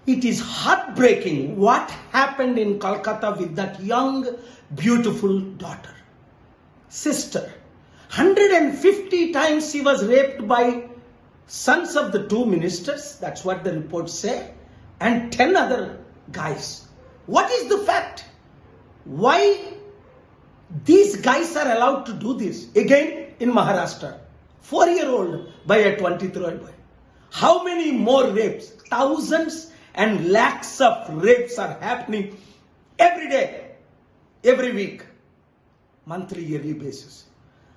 It is heartbreaking what happened in Kolkata with that young, beautiful daughter, sister. 150 times she was raped by sons of the two ministers, that's what the reports say, and 10 other guys. What is the fact? Why these guys are allowed to do this? Again, in Maharashtra, 4-year-old by a 23-year-old boy. How many more rapes? Thousands and lakhs of rapes are happening every day, every week, monthly, yearly basis.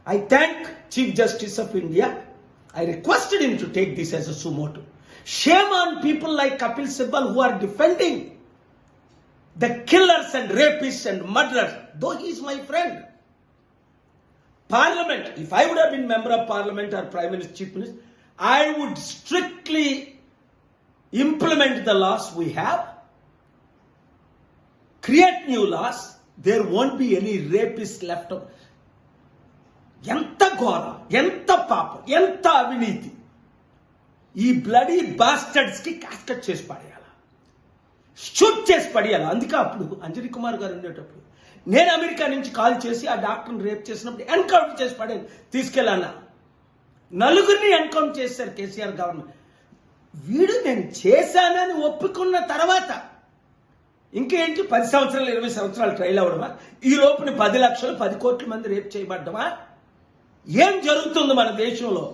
I thank Chief Justice of India. I requested him to take this as a suo motu. Shame on people like Kapil Sibal who are defending the killers and rapists and murderers, though he is my friend. Parliament, if I would have been member of Parliament or Prime Minister, Chief Minister, I would strictly implement the laws we have, create new laws, there won't be any rapists left over. ఎంత ఘోరం, ఎంత పాపం, ఎంత అవినీతి. ఈ bloody bastards కి కాస్కట్ చేసి పడేయాల, shoot చేసి పడేయాల. అందుకే అప్పుడు అంజనీ కుమార్ గారు ఉండేటప్పుడు నేను అమెరికా నుంచి కాల్ చేసి ఆ డాక్టర్ని రేప్ చేసినప్పుడు ఎన్కౌంటర్ చేసి పడేది తీసుకెళ్ళాను. నలుగురిని ఎన్కౌంటర్ చేశారు కేసీఆర్ గవర్నమెంట్. వీడు నేను చేశానని ఒప్పుకున్న తర్వాత ఇంకేంటి 10 సంవత్సరాలు 20 సంవత్సరాలు ట్రైల్ అవ్వడమా? ఈ లోపుని 10 లక్షలు 10 కోట్ల మంది రేప్ చేయబడ్డమా? ఏం జరుగుతుంది మన దేశంలో?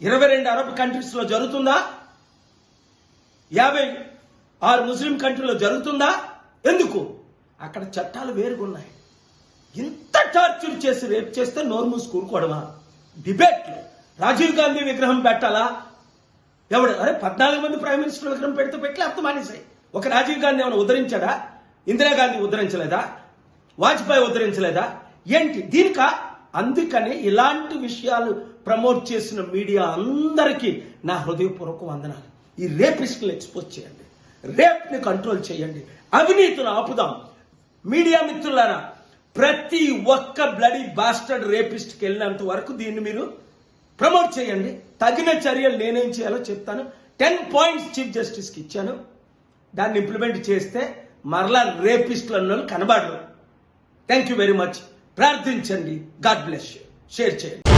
22 అరబ్ కంట్రీస్ లో జరుగుతుందా? 56 ముస్లిం కంట్రీలో జరుగుతుందా? ఎందుకు? అక్కడ చట్టాలు వేరుగున్నాయి. ఇంత టార్చర్ చేసి రేప్ చేస్తే నోరు మూసి కూరుకోవడమా? డిబేట్లు రాజీవ్ గాంధీ విగ్రహం పెట్టాలా? ఎవడు? అరే 14 మంది ప్రైమ్ మినిస్టర్ విగ్రహం పెడితే పెట్టి అర్థం మానేసాయి. ఒక రాజీవ్ గాంధీ ఏమైనా ఉద్ధరించాడా? ఇందిరాగాంధీ ఉద్ధరించలేదా? వాజ్పేయి ఉద్ధరించలేదా? ఏంటి దీనికా? అందుకని ఇలాంటి విషయాలు ప్రమోట్ చేసిన మీడియా అందరికీ నా హృదయపూర్వక వందనాలు. ఈ రేపిస్టులు ఎక్స్పోజ్ చేయండి, రేప్ ని కంట్రోల్ చేయండి, అవినీతిని ఆపుదాం. మీడియా మిత్రులారా, ప్రతి ఒక్క బ్లడీ బాస్టర్డ్ రేపిస్ట్ కి వెళ్ళినంత వరకు దీన్ని మీరు ప్రమోట్ చేయండి. తగిన చర్యలు నేనేం చేయాలో చెప్తాను. 10 పాయింట్స్ చీఫ్ జస్టిస్ కి ఇచ్చాను. దాన్ని ఇంప్లిమెంట్ చేస్తే మరలా రేపిస్టులు అన్న కనబడరు. Thank you very much. ప్రార్థించండి. God bless you. షేర్ చేయండి.